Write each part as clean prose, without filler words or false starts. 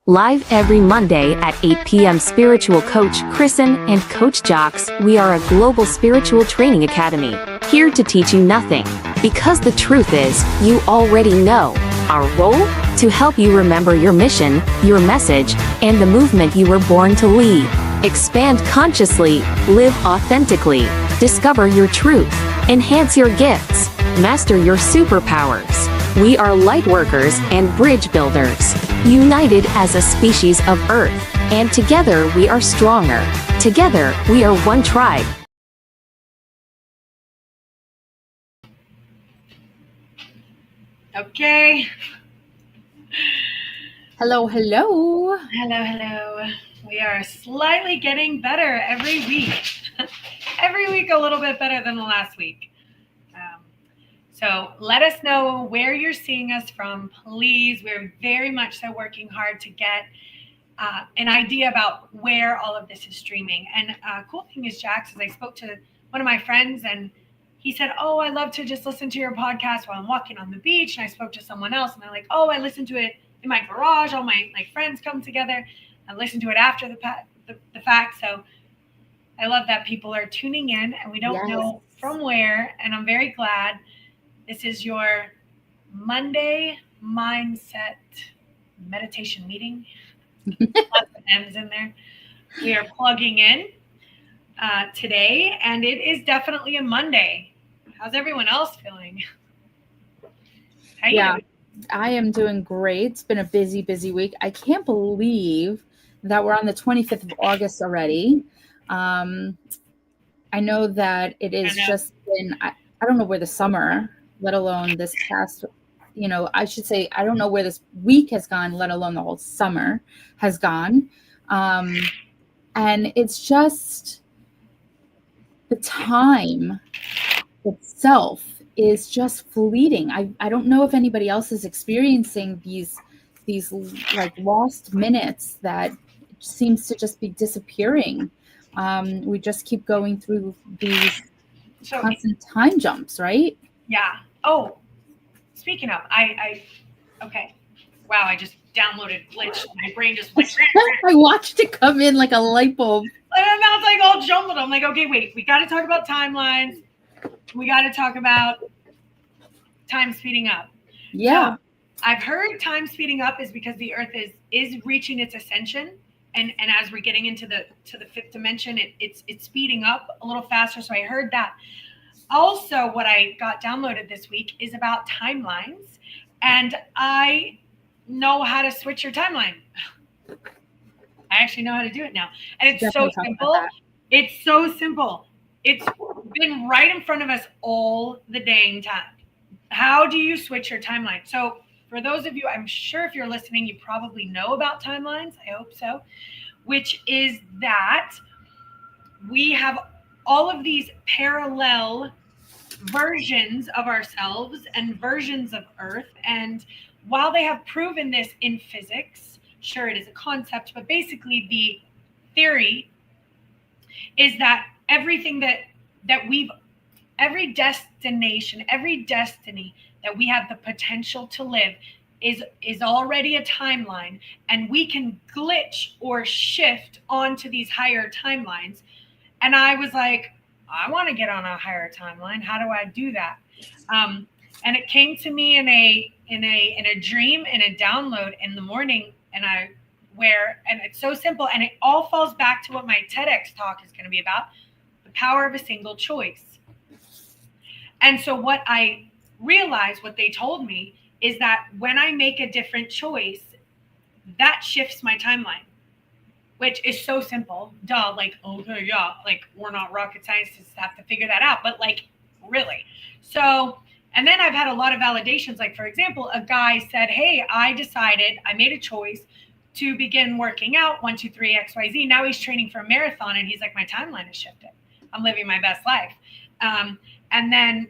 Live every Monday at 8 p.m. Spiritual Coach Kristen and Coach Jocks, we are a global spiritual training academy, here to teach you nothing. Because the truth is, you already know. Our role? To help you remember your mission, your message, and the movement you were born to lead. Expand consciously, live authentically, discover your truth, enhance your gifts, master your superpowers. We are light workers and bridge builders, united as a species of Earth, and together we are stronger. Together, we are one tribe. Okay. Hello. Hello. We are slightly getting better every week. Every week a little bit better than the last week. So let us know where you're seeing us from, please. We're very much so working hard to get an idea about where all of this is streaming. And cool thing is, Jax, is I spoke to one of my friends and he said, oh, I love to just listen to your podcast while I'm walking on the beach. And I spoke to someone else and they're like, oh, I listen to it in my garage. All my friends come together and listen to it after the fact. So I love that people are tuning in and we don't know from where. And I'm very glad. This is your Monday mindset meditation meeting. Lots of M's in there. We are plugging in today, and it is definitely a Monday. How's everyone else feeling? How you doing? I am doing great. It's been a busy week. I can't believe that we're on the 25th of August already. I know that it is just been, I don't know where the summer, let alone this past, I should say, I don't know where this week has gone, let alone the whole summer has gone. And it's just the time itself is just fleeting. I don't know if anybody else is experiencing these like lost minutes that seems to just be disappearing. We just keep going through these constant time jumps, right? Yeah. Oh, speaking of, okay. Wow, I just downloaded Glitch. My brain just went. I watched it come in like a light bulb. And now it's like all jumbled. I'm like, okay, wait. We got to talk about timelines. We got to talk about time speeding up. Yeah. So I've heard time speeding up is because the Earth is reaching its ascension. And as we're getting into the fifth dimension, it's speeding up a little faster. So I heard that. Also, what I got downloaded this week is about timelines, and I know how to switch your timeline. I actually know how to do it now, and it's so simple. It's so simple. It's been right in front of us all the dang time. How do you switch your timeline? So for those of you, I'm sure if you're listening, you probably know about timelines. I hope so. Which is that we have all of these parallel versions of ourselves and versions of Earth. And while they have proven this in physics, sure, it is a concept, but basically the theory is that everything every destination, every destiny that we have the potential to live is already a timeline, and we can glitch or shift onto these higher timelines. And I was like, I want to get on a higher timeline. How do I do that? And it came to me in a dream, in a download in the morning, and it's so simple, and it all falls back to what my TEDx talk is going to be about: the power of a single choice. And so what I realized, what they told me, is that when I make a different choice, that shifts my timeline. Which is so simple. Duh, like, okay, yeah, like we're not rocket scientists to have to figure that out, but like, really. So, and then I've had a lot of validations. Like, for example, a guy said, hey, I made a choice to begin working out 1, 2, 3, XYZ. Now he's training for a marathon and he's like, my timeline has shifted. I'm living my best life. And then,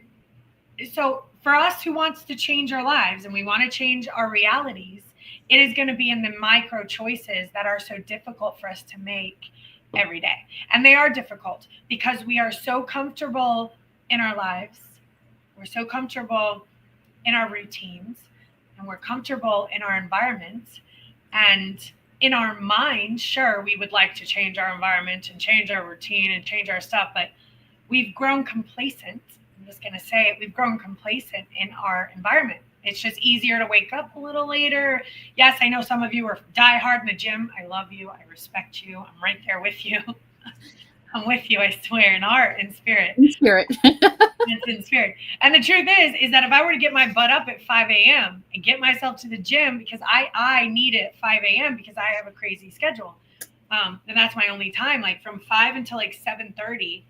so for us who wants to change our lives and we want to change our realities, it is going to be in the micro choices that are so difficult for us to make every day. And they are difficult because we are so comfortable in our lives. We're so comfortable in our routines, and we're comfortable in our environments. And in our mind, sure, we would like to change our environment and change our routine and change our stuff, but we've grown complacent. I'm just going to say it. We've grown complacent in our environment. It's just easier to wake up a little later. Yes, I know some of you are die hard in the gym. I love you. I respect you. I'm right there with you. I'm with you, I swear, in heart and spirit. In spirit. It's in spirit. And the truth is that if I were to get my butt up at 5 a.m. and get myself to the gym, because I need it at 5 a.m. because I have a crazy schedule. And that's my only time. Like from 5 until like 7:30,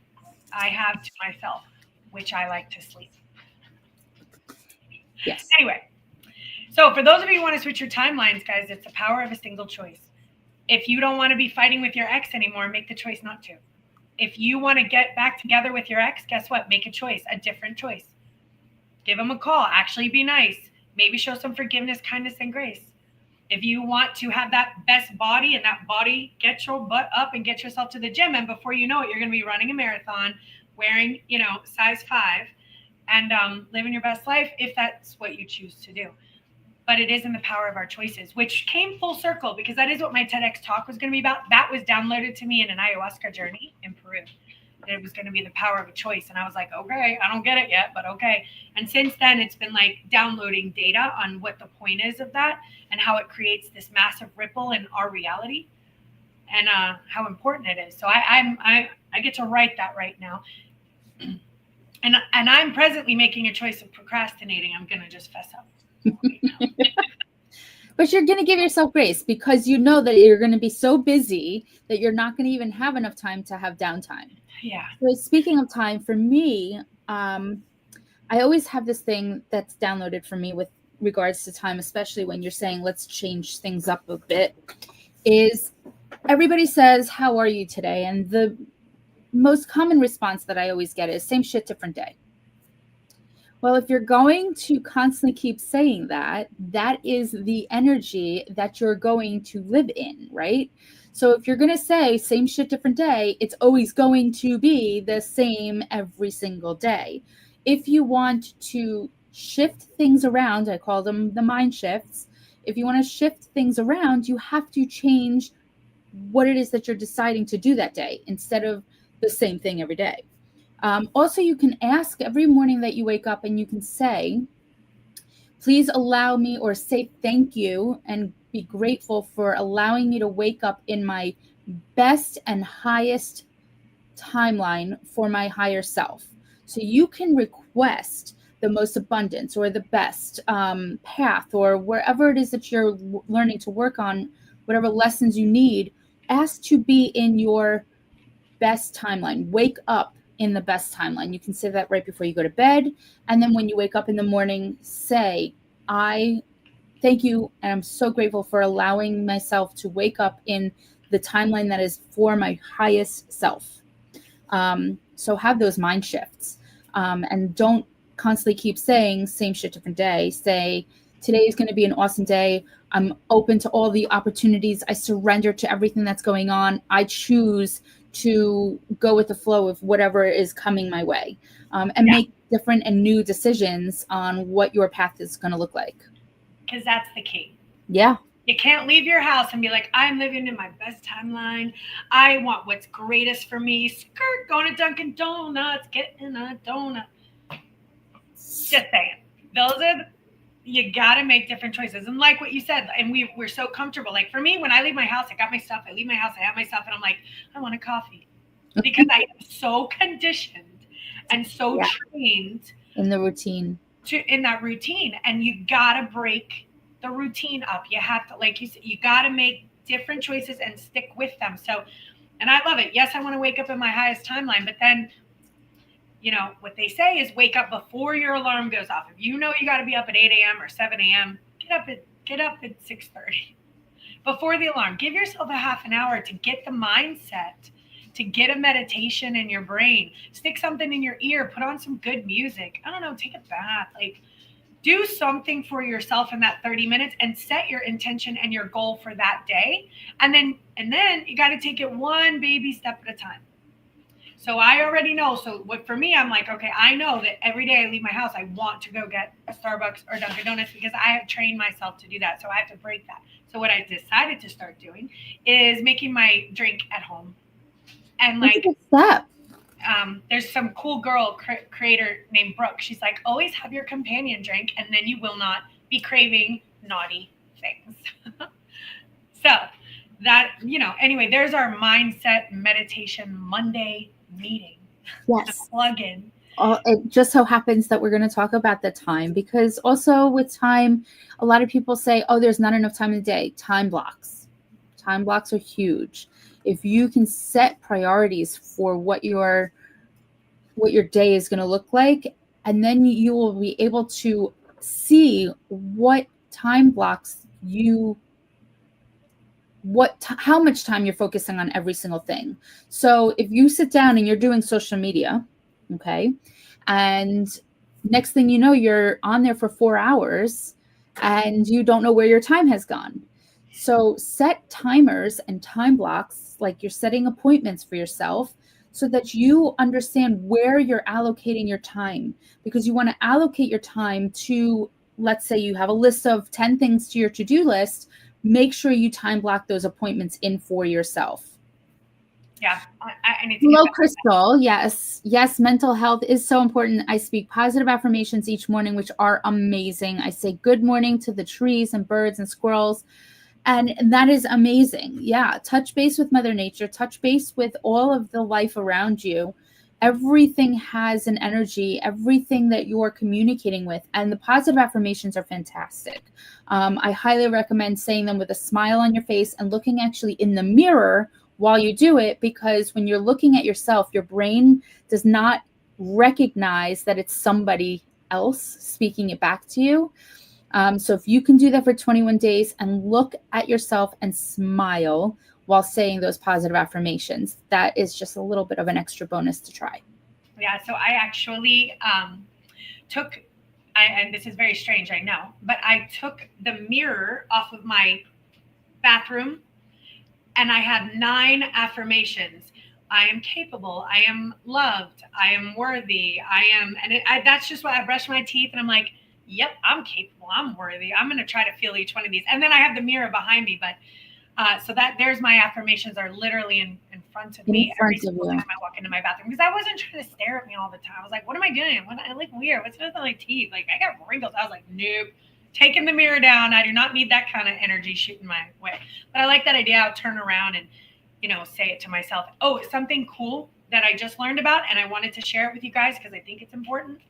I have to myself, which I like to sleep. Yes. Anyway, so for those of you who want to switch your timelines, guys, it's the power of a single choice. If you don't want to be fighting with your ex anymore, make the choice not to. If you want to get back together with your ex, guess what? Make a choice, a different choice. Give them a call. Actually be nice. Maybe show some forgiveness, kindness, and grace. If you want to have that best body and that body, get your butt up and get yourself to the gym. And before you know it, you're going to be running a marathon, wearing, size 5 and living your best life if that's what you choose to do. But it is in the power of our choices, which came full circle because that is what my TEDx talk was going to be about. That was downloaded to me in an ayahuasca journey in Peru. It was going to be the power of a choice. And I was like, okay, I don't get it yet, but okay. And since then, it's been like downloading data on what the point is of that and how it creates this massive ripple in our reality and how important it is. So I get to write that right now. And I'm presently making a choice of procrastinating. I'm going to just fess up. But you're going to give yourself grace because you know that you're going to be so busy that you're not going to even have enough time to have downtime. Yeah. So speaking of time, for me, I always have this thing that's downloaded for me with regards to time, especially when you're saying, let's change things up a bit, is everybody says, how are you today? And the most common response that I always get is same shit, different day. Well, if you're going to constantly keep saying that, that is the energy that you're going to live in, right? So if you're going to say same shit, different day, it's always going to be the same every single day. If you want to shift things around, I call them the mind shifts. If you want to shift things around, you have to change what it is that you're deciding to do that day instead of the same thing every day. Also, you can ask every morning that you wake up and you can say, please allow me, or say thank you and be grateful for allowing me to wake up in my best and highest timeline for my higher self. So you can request the most abundance or the best path or wherever it is that you're learning to work on, whatever lessons you need, ask to be in your best timeline. Wake up in the best timeline. You can say that right before you go to bed. And then when you wake up in the morning, say, I thank you. And I'm so grateful for allowing myself to wake up in the timeline that is for my highest self. So have those mind shifts and don't constantly keep saying same shit, different day. Say, today is going to be an awesome day. I'm open to all the opportunities. I surrender to everything that's going on. I choose to go with the flow of whatever is coming my way, and make different and new decisions on what your path is going to look like. Because that's the key. Yeah. You can't leave your house and be like, I'm living in my best timeline. I want what's greatest for me. Skirt, going to Dunkin' Donuts, getting a donut. Just saying. You got to make different choices. And like what you said, and we're so comfortable. Like for me, when I leave my house, I got my stuff. I leave my house, I have my stuff, and I'm like, I want a coffee. Because I am so conditioned and so trained. In the routine. In that routine. And you got to break the routine up. You have to, like you said, you got to make different choices and stick with them. So, and I love it. Yes, I want to wake up in my highest timeline, but then, what they say is wake up before your alarm goes off. If you know you got to be up at 8 a.m. or 7 a.m., get up at 6:30 before the alarm. Give yourself a half an hour to get the mindset, to get a meditation in your brain. Stick something in your ear. Put on some good music. I don't know. Take a bath. Like, do something for yourself in that 30 minutes and set your intention and your goal for that day. And then you got to take it one baby step at a time. So I already know. So for me, I'm like, okay, I know that every day I leave my house, I want to go get a Starbucks or Dunkin' Donuts because I have trained myself to do that. So I have to break that. So what I decided to start doing is making my drink at home. And That's a like, good step. there's some cool girl creator named Brooke. She's like, always have your companion drink, and then you will not be craving naughty things. So that, anyway, there's our mindset meditation Monday meeting. The Yes. plug-in. It just so happens that we're going to talk about the time, because also with time, a lot of people say, oh, there's not enough time in the day. Time blocks are huge. If you can set priorities for what your day is going to look like, and then you will be able to see what time blocks how much time you're focusing on every single thing. So if you sit down and you're doing social media, okay, and next thing you know, you're on there for 4 hours and you don't know where your time has gone. So set timers and time blocks, like you're setting appointments for yourself, so that you understand where you're allocating your time, because you want to allocate your time to, let's say you have a list of 10 things to your to-do list. Make sure you time block those appointments in for yourself. Yeah, I need to Hello, get Crystal. Yes, mental health is so important. I speak positive affirmations each morning, which are amazing. I say good morning to the trees and birds and squirrels, and that is amazing. Yeah, touch base with Mother Nature, touch base with all of the life around you. Everything has an energy, everything that you're communicating with, and the positive affirmations are fantastic. I highly recommend saying them with a smile on your face and looking actually in the mirror while you do it, because when you're looking at yourself, your brain does not recognize that it's somebody else speaking it back to you. So if you can do that for 21 days and look at yourself and smile while saying those positive affirmations, that is just a little bit of an extra bonus to try. Yeah, so I actually took, and this is very strange, I know, but I took the mirror off of my bathroom, and I had 9 affirmations. I am capable. I am loved. I am worthy. That's just why I brush my teeth and I'm like, yep, I'm capable. I'm worthy. I'm going to try to feel each one of these. And then I have the mirror behind me, but so that there's my affirmations are literally in front of me every single time I walk into my bathroom, because I wasn't trying to stare at me all the time. I was like, what am I doing? I look weird. What's with my teeth? Like, I got wrinkles. I was like, nope. Taking the mirror down. I do not need that kind of energy shooting my way. But I like that idea. I'll turn around and, say it to myself. Oh, something cool that I just learned about, and I wanted to share it with you guys because I think it's important.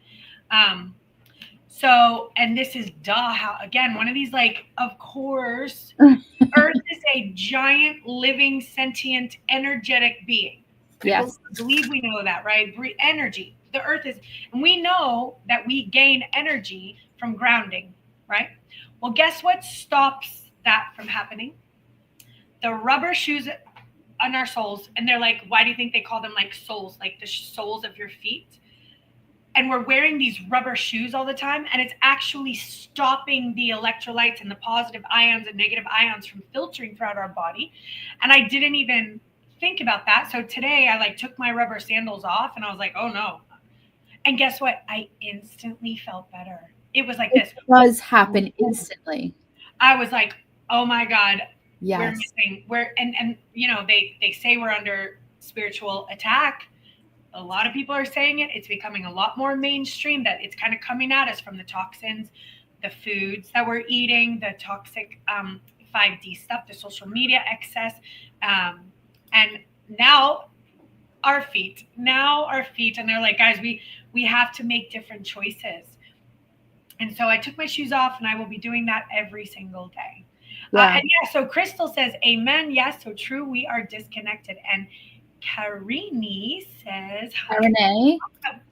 So, and this is again, one of these, like, of course, Earth is a giant, living, sentient, energetic being. Yes. I believe we know that, right? Energy. The Earth is, and we know that we gain energy from grounding, right? Well, guess what stops that from happening? The rubber shoes on our soles. And they're like, why do you think they call them like soles? Like the soles of your feet. And we're wearing these rubber shoes all the time, and it's actually stopping the electrolytes and the positive ions and negative ions from filtering throughout our body. And I didn't even think about that. So today I took my rubber sandals off and I was like, oh no. And guess what? I instantly felt better. It was like this. It does happen instantly. I was like, oh my God, yes. We're missing. And they say we're under spiritual attack. A lot of people are saying it. It's becoming a lot more mainstream, that it's kind of coming at us from the toxins, the foods that we're eating, the toxic 5D stuff, the social media excess. And now our feet, and they're like, guys, we have to make different choices. And so I took my shoes off, and I will be doing that every single day. Yeah. So Crystal says, amen. Yes, so true. We are disconnected. And Karini says,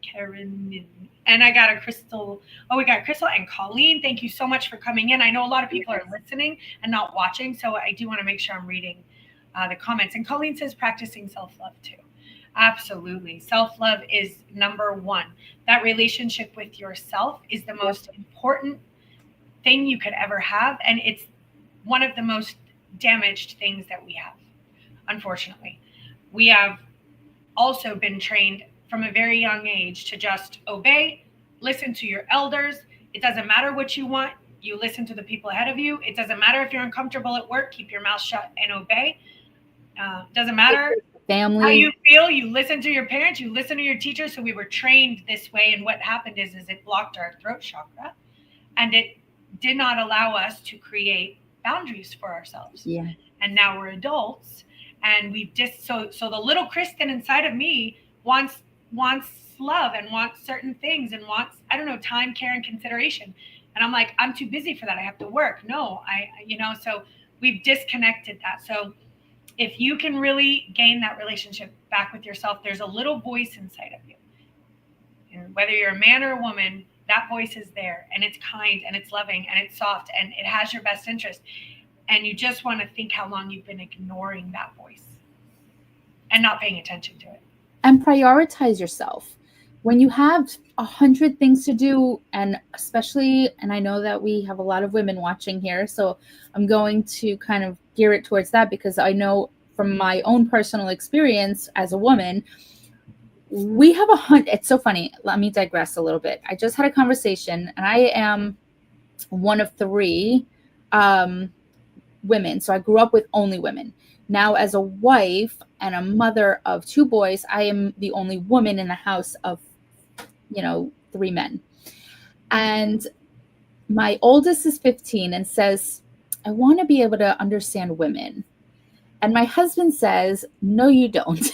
Karen. And I got a Crystal. Oh, we got Crystal and Colleen. Thank you so much for coming in. I know a lot of people are listening and not watching, so I do want to make sure I'm reading the comments. And Colleen says, practicing self-love too. Absolutely. Self-love is number one. That relationship with yourself is the most important thing you could ever have. And it's one of the most damaged things that we have, unfortunately. We have also been trained from a very young age to just obey, listen to your elders. It doesn't matter what you want. You listen to the people ahead of you. It doesn't matter if you're uncomfortable at work, keep your mouth shut and obey. Doesn't matter family, how you feel. You listen to your parents, you listen to your teachers. So we were trained this way. And what happened is it blocked our throat chakra, and it did not allow us to create boundaries for ourselves. Yeah. And now we're adults, and we've so the little Kristen inside of me wants love and wants certain things and wants, I don't know, time, care, and consideration. And I'm like, I'm too busy for that. I have to work. No, so we've disconnected that. So if you can really gain that relationship back with yourself, there's a little voice inside of you. And whether you're a man or a woman, that voice is there, and it's kind and it's loving and it's soft and it has your best interest. And you just want to think how long you've been ignoring that voice and not paying attention to it. And prioritize yourself. When you have 100 things to do, and especially, and I know that we have a lot of women watching here, so I'm going to kind of gear it towards that, because I know from my own personal experience as a woman, we have 100. It's so funny. Let me digress a little bit. I just had a conversation, and I am one of 3 women. So I grew up with only women. Now, as a wife and a mother of 2 boys, I am the only woman in the house of 3 men. And my oldest is 15 and says, I want to be able to understand women. And my husband says, no, you don't.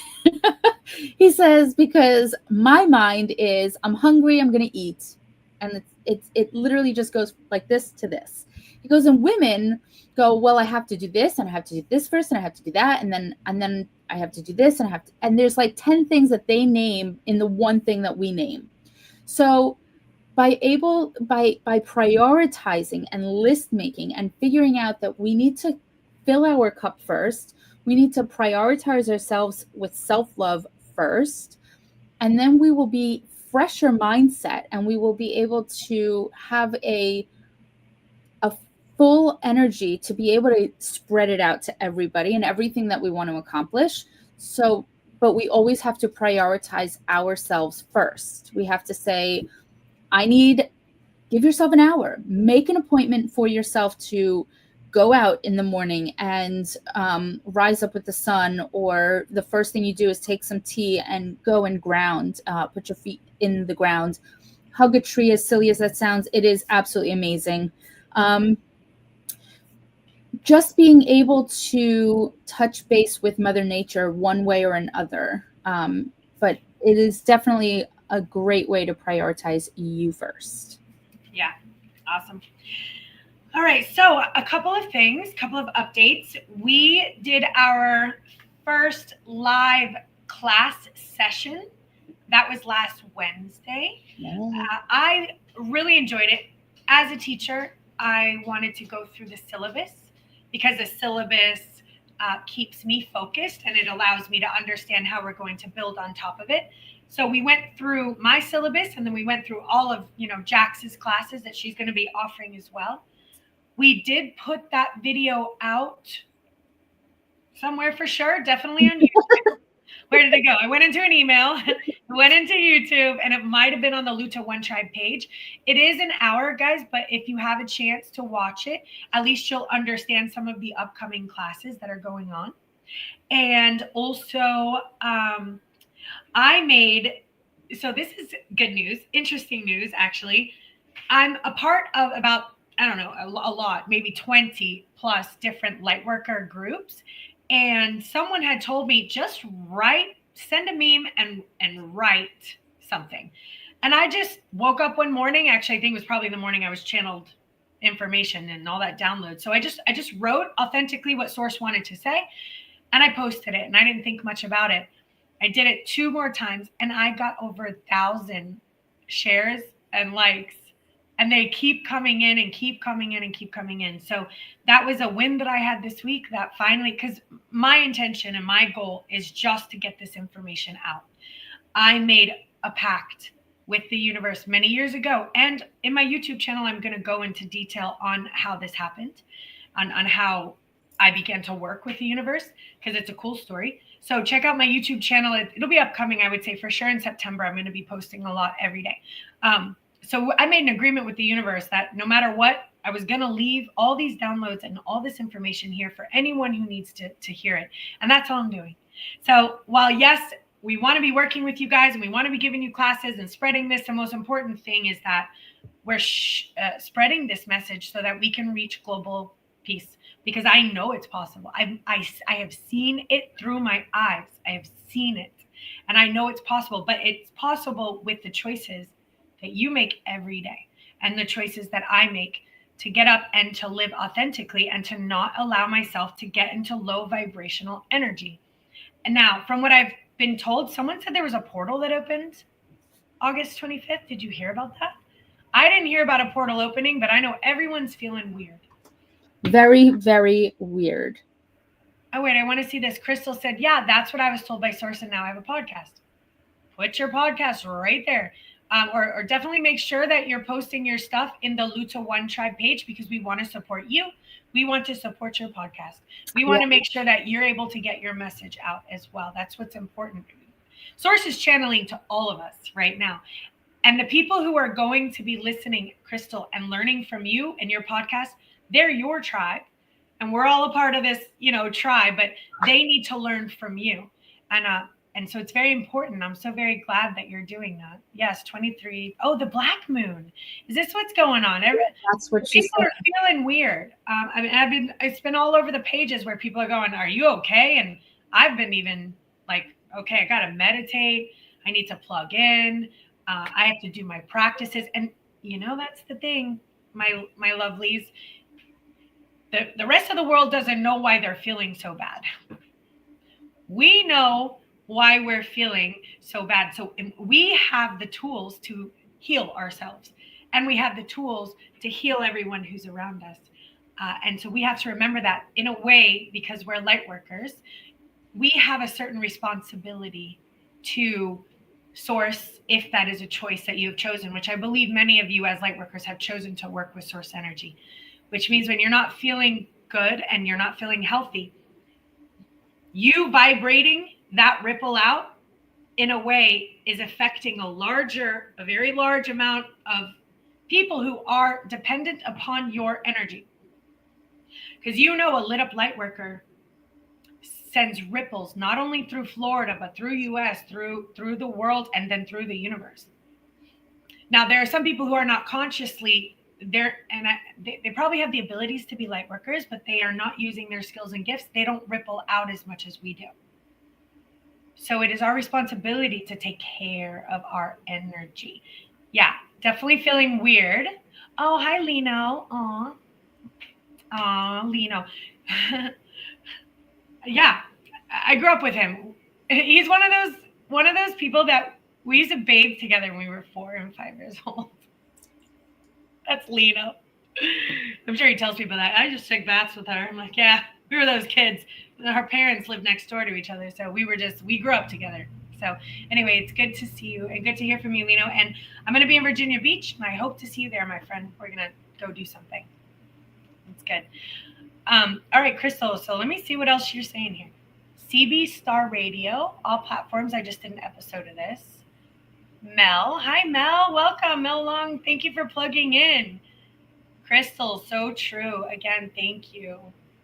He says, because my mind is, I'm hungry, I'm going to eat. And it literally just goes like this to this. He goes, and women go, well, I have to do this, and I have to do this first, and I have to do that, and then I have to do this, and there's like 10 things that they name in the one thing that we name. So by prioritizing and list making and figuring out that we need to fill our cup first, we need to prioritize ourselves with self-love first, and then we will be fresher mindset, and we will be able to have a full energy to be able to spread it out to everybody and everything that we want to accomplish. So, but we always have to prioritize ourselves first. We have to say, give yourself an hour, make an appointment for yourself to go out in the morning and rise up with the sun, or the first thing you do is take some tea and go and ground, put your feet in the ground, hug a tree. As silly as that sounds, it is absolutely amazing. Just being able to touch base with Mother Nature one way or another. But it is definitely a great way to prioritize you first. Yeah, awesome. All right, so a couple of updates. We did our first live class session. That was last Wednesday. Yeah. I really enjoyed it. As a teacher, I wanted to go through the syllabus, because the syllabus keeps me focused, and it allows me to understand how we're going to build on top of it. So we went through my syllabus, and then we went through all of Jax's classes that she's going to be offering as well. We did put that video out somewhere for sure, definitely on YouTube. Where did it go? I went into an email, went into YouTube, and it might have been on the LUTA One Tribe page. It is an hour, guys, but if you have a chance to watch it, at least you'll understand some of the upcoming classes that are going on. And also, so this is good news, interesting news, actually. I'm a part of about, I don't know, a lot, maybe 20 plus different lightworker groups. And someone had told me, just send a meme and write something. And I just woke up one morning, actually, I think it was probably the morning I was channeled information and all that download. So I just wrote authentically what Source wanted to say, and I posted it, and I didn't think much about it. I did it 2 more times, and I got over 1,000 shares and likes. And they keep coming in and keep coming in and keep coming in. So that was a win that I had this week, that finally, because my intention and my goal is just to get this information out. I made a pact with the universe many years ago. And in my YouTube channel, I'm going to go into detail on how this happened, on how I began to work with the universe, because it's a cool story. So check out my YouTube channel. It'll be upcoming, I would say, for sure in September. I'm going to be posting a lot every day. So I made an agreement with the universe that no matter what I was going to leave all these downloads and all this information here for anyone who needs to hear it. And that's all I'm doing. So while, yes, we want to be working with you guys and we want to be giving you classes and spreading this, the most important thing is that we're spreading this message so that we can reach global peace, because I know it's possible. I have seen it through my eyes. I have seen it, and I know it's possible, but it's possible with the choices that you make every day and the choices that I make to get up and to live authentically and to not allow myself to get into low vibrational energy. And now, from what I've been told, someone said there was a portal that opened August 25th. Did you hear about that? I didn't hear about a portal opening, but I know everyone's feeling weird. Very, very weird. Oh, wait, I want to see this. Crystal said, yeah, that's what I was told by Source, and now I have a podcast. Put your podcast right there. Or definitely make sure that you're posting your stuff in the LUTA One Tribe page, because we want to support you. We want to support your podcast. We want to make sure that you're able to get your message out as well. That's what's important. Source is channeling to all of us right now. And the people who are going to be listening, Crystal, and learning from you and your podcast, they're your tribe. And we're all a part of this, tribe, but they need to learn from you. And so it's very important. I'm so very glad that you're doing that. Yes, 23. Oh, the black moon. Is this what's going on? That's what she people are feeling weird. It's been all over the pages where people are going, are you okay? And I've been even like, okay, I got to meditate. I need to plug in. I have to do my practices. And that's the thing, my lovelies. The rest of the world doesn't know why they're feeling so bad. We know why we're feeling so bad. So we have the tools to heal ourselves, and we have the tools to heal everyone who's around us. And so we have to remember that, in a way, because we're light workers, we have a certain responsibility to Source, if that is a choice that you have chosen, which I believe many of you as light workers have chosen to work with Source energy, which means when you're not feeling good and you're not feeling healthy, you vibrating that ripple out in a way is affecting a very large amount of people who are dependent upon your energy. Because a lit up light worker sends ripples not only through Florida, but through US, through the world, and then through the universe. Now, there are some people who are not consciously there, and they probably have the abilities to be light workers, but they are not using their skills and gifts. They don't ripple out as much as we do. So it is our responsibility to take care of our energy. Yeah, definitely feeling weird. Oh, hi, Lino. Aw, Lino. Yeah, I grew up with him. He's one of those people that we used to bathe together when we were 4 and 5 years old. That's Lino. I'm sure he tells people that. I just took baths with her. I'm like, yeah, we were those kids. Our parents lived next door to each other, so we grew up together. So anyway, it's good to see you and good to hear from you, Lino. And I'm going to be in Virginia Beach, and I hope to see you there, my friend. We're going to go do something. It's good. All right, Crystal. So let me see what else you're saying here. CB Star Radio, all platforms. I just did an episode of this. Mel. Hi, Mel. Welcome, Mel Long. Thank you for plugging in. Crystal, so true. Again, thank you.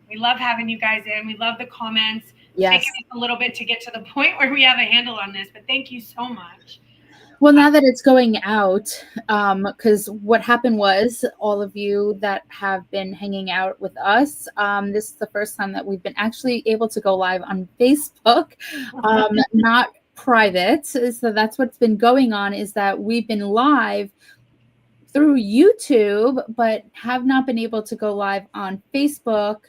We love having you guys in. We love the comments. Yes. It's taking us a little bit to get to the point where we have a handle on this, but thank you so much. Well, now that it's going out, because what happened was, all of you that have been hanging out with us, this is the first time that we've been actually able to go live on Facebook, not private. So that's what's been going on, is that we've been live through YouTube, but have not been able to go live on Facebook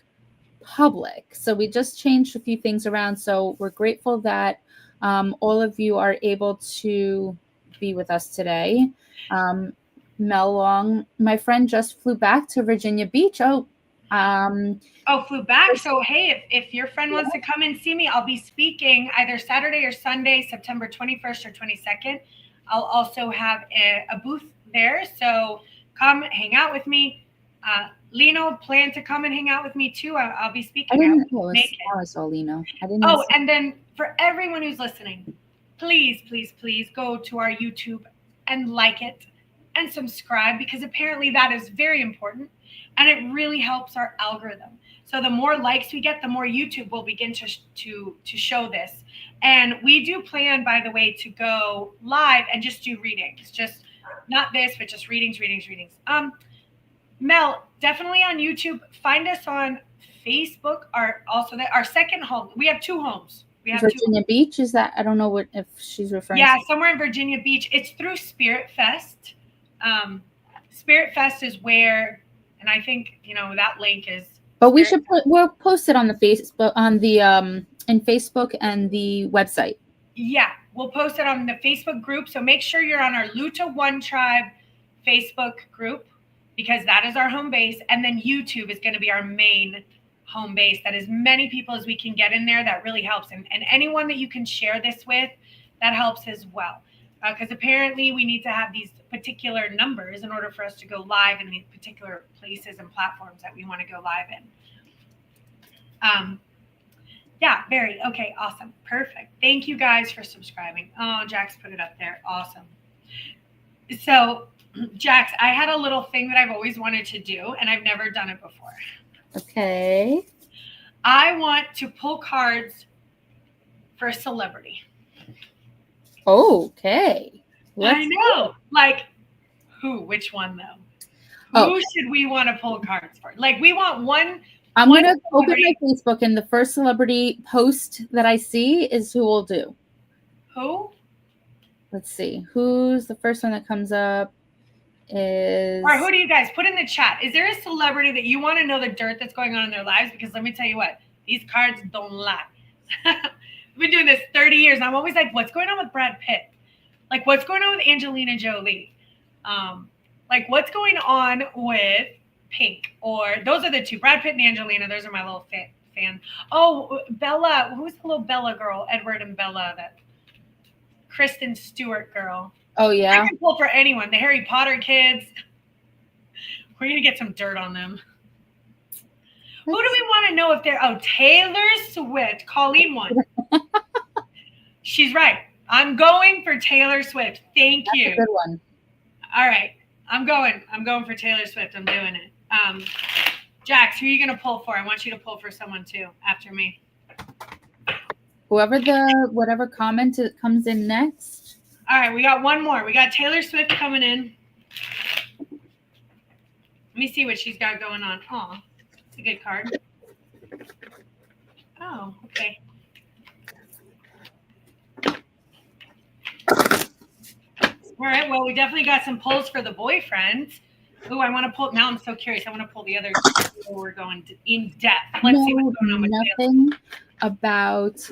public. So we just changed a few things around. So we're grateful that all of you are able to be with us today. Mel Long, my friend, just flew back to Virginia Beach. Flew back. So hey, if your friend wants to come and see me, I'll be speaking either Saturday or Sunday, September 21st or 22nd. I'll also have a booth there. So come hang out with me. Lino planned to come and hang out with me too. I'll be speaking. I saw Lino. And then for everyone who's listening, please, please, please go to our YouTube and like it and subscribe, because apparently that is very important. And it really helps our algorithm. So the more likes we get, the more YouTube will begin to show this. And we do plan, by the way, to go live and just do readings. Just not this, but just readings. Mel, definitely on YouTube. Find us on Facebook. Our second home. We have two homes. We have Virginia Beach, is that? I don't know if she's referring to. Yeah, somewhere in Virginia Beach. It's through Spirit Fest. Spirit Fest is where, and I think, that link is. But we'll post it on the Facebook, in Facebook and the website. Yeah, we'll post it on the Facebook group. So make sure you're on our LUTA One Tribe Facebook group, because that is our home base. And then YouTube is going to be our main home base. That as many people as we can get in there, that really helps. And anyone that you can share this with, that helps as well. Because apparently we need to have these particular numbers in order for us to go live in these particular places and platforms that we want to go live in. Yeah, very. Okay, awesome. Perfect. Thank you guys for subscribing. Oh, Jax put it up there. Awesome. So, Jax, I had a little thing that I've always wanted to do, and I've never done it before. Okay. I want to pull cards for a celebrity. Okay. I know. Like, who? Which one, though? Who should we want to pull cards for? Like, we want one. I'm going to open my Facebook, and the first celebrity post that I see is who we'll do. Who? Let's see. Who's the first one that comes up is... All right, who do you guys put in the chat? Is there a celebrity that you want to know the dirt that's going on in their lives? Because let me tell you what, these cards don't lie. I've been doing this 30 years. I'm always like, what's going on with Brad Pitt? Like, what's going on with Angelina Jolie? Like, what's going on with Pink? Or those are the two, Brad Pitt and Angelina. Those are my little fan. Oh, Bella. Who's the little Bella girl? Edward and Bella, that Kristen Stewart girl. Oh, yeah. I can pull for anyone. The Harry Potter kids. We're going to get some dirt on them. Who do we want to know if they're... Oh, Taylor Swift. Colleen won. She's right. I'm going for Taylor Swift. Thank you. That's a good one. All right. I'm going for Taylor Swift. I'm doing it. Jax, who are you going to pull for? I want you to pull for someone too after me. Whatever comment comes in next. All right. We got one more. We got Taylor Swift coming in. Let me see what she's got going on. Oh, it's a good card. Oh, okay. All right. Well, we definitely got some pulls for the boyfriends. Ooh, I want to pull. Now I'm so curious. I want to pull the other two. We're going in depth. Let's see what's going on with nothing about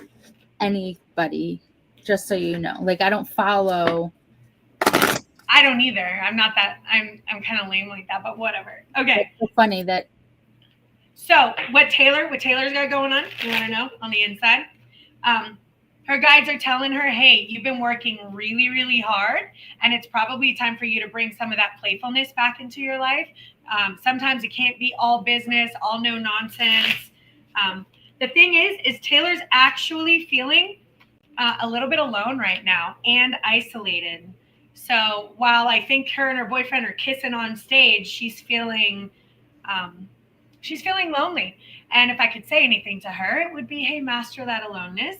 anybody, just so you know. Like, I don't follow. I don't either. I'm not that. I'm kind of lame like that, but whatever. Okay. It's so funny that. So what Taylor's got going on? You want to know on the inside? Her guides are telling her, hey, you've been working really, really hard, and it's probably time for you to bring some of that playfulness back into your life. Sometimes it can't be all business, all no nonsense. The thing is Taylor's actually feeling a little bit alone right now and isolated. So while I think her and her boyfriend are kissing on stage, she's feeling lonely. And if I could say anything to her, it would be, hey, master that aloneness.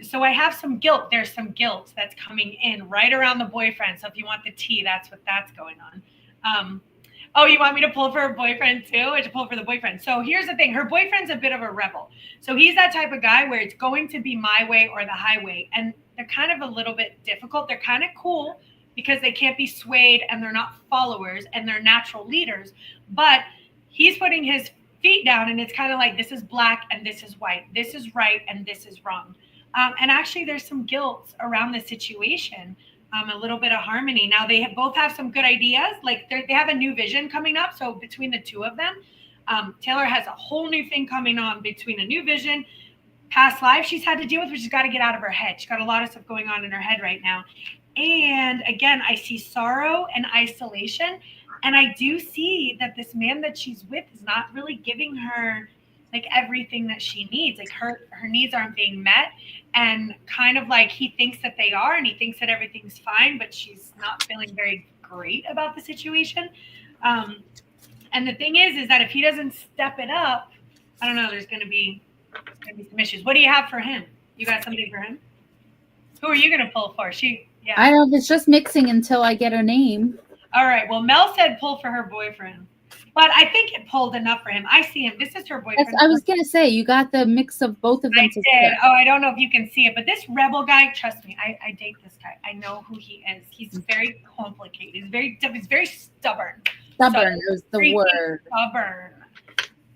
So I have some guilt. There's some guilt that's coming in right around the boyfriend. So if you want the tea, that's going on. Oh, you want me to pull for her boyfriend too, or to pull for the boyfriend? So here's the thing. Her boyfriend's a bit of a rebel. So he's that type of guy where it's going to be my way or the highway. And they're kind of a little bit difficult. They're kind of cool because they can't be swayed and they're not followers and they're natural leaders. But he's putting his feet down and it's kind of like, this is black and this is white. This is right and this is wrong. And actually there's some guilt around the situation, a little bit of harmony. Now they both have some good ideas. Like they have a new vision coming up. So between the two of them, Taylor has a whole new thing coming on between a new vision, past life she's had to deal with, which she's got to get out of her head. She's got a lot of stuff going on in her head right now. And again, I see sorrow and isolation. And I do see that this man that she's with is not really giving her like everything that she needs. Like her needs aren't being met. And kind of like he thinks that they are, and he thinks that everything's fine, but she's not feeling very great about the situation. And the thing is that if he doesn't step it up, I don't know, there's going to be some issues. What do you have for him? You got somebody for him? Who are you going to pull for? Yeah. I don't know. It's just mixing until I get a name. All right. Well, Mel said pull for her boyfriend. But I think it pulled enough for him. I see him. This is her boyfriend. I was going to say, you got the mix of both of them. I did. Oh, I don't know if you can see it. But this rebel guy, trust me, I date this guy. I know who he is. He's very complicated. He's very stubborn. Stubborn is the word. Stubborn.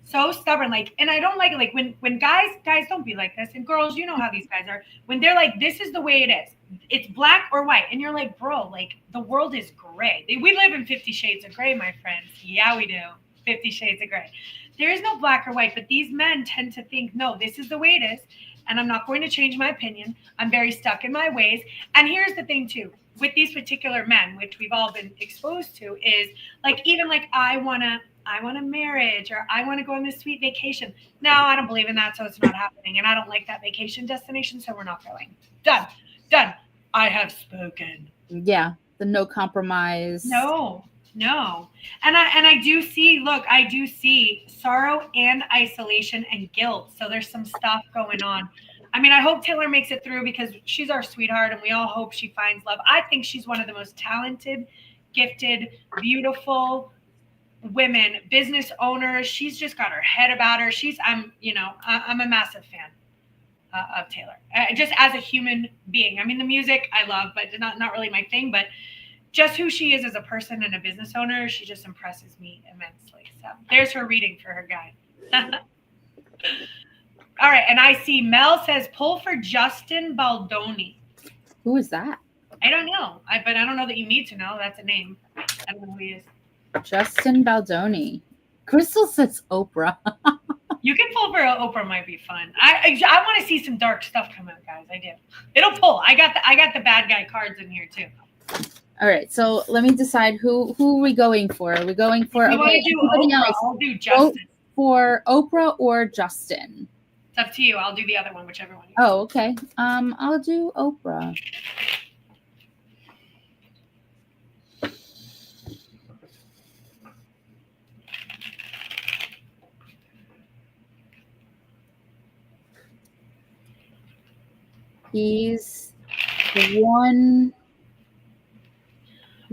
So stubborn. Like, and I don't like it. Like when guys don't be like this. And girls, you know how these guys are. When they're like, this is the way it is. It's black or white. And you're like, bro, like the world is gray. We live in 50 Shades of Gray, my friends. Yeah, we do. 50 Shades of Gray. There is no black or white, but these men tend to think, no, this is the way it is. And I'm not going to change my opinion. I'm very stuck in my ways. And here's the thing too, with these particular men, which we've all been exposed to, is like, even like, I want a marriage, or I want to go on this sweet vacation. No, I don't believe in that. So it's not happening. And I don't like that vacation destination. So we're not going. Done. I have spoken. Yeah. The no compromise. No. And I do see sorrow and isolation and guilt. So there's some stuff going on. I mean, I hope Taylor makes it through because she's our sweetheart and we all hope she finds love. I think she's one of the most talented, gifted, beautiful women, business owners. She's just got her head about her. I'm a massive fan of Taylor, just as a human being. I mean, the music I love, but not really my thing, but just who she is as a person and a business owner, she just impresses me immensely. So there's her reading for her guy. All right. And I see Mel says, pull for Justin Baldoni. Who is that? I don't know. But I don't know that you need to know. That's a name. I don't know who he is. Justin Baldoni. Crystal says Oprah. You can pull for Oprah, might be fun. I want to see some dark stuff come out, guys. I do. It'll pull. I got the bad guy cards in here too. All right, so let me decide who are we going for? Are we going for anybody else? I'll do Justin. Vote for Oprah or Justin? It's up to you. I'll do the other one, whichever one. Oh, okay. I'll do Oprah. He's the one.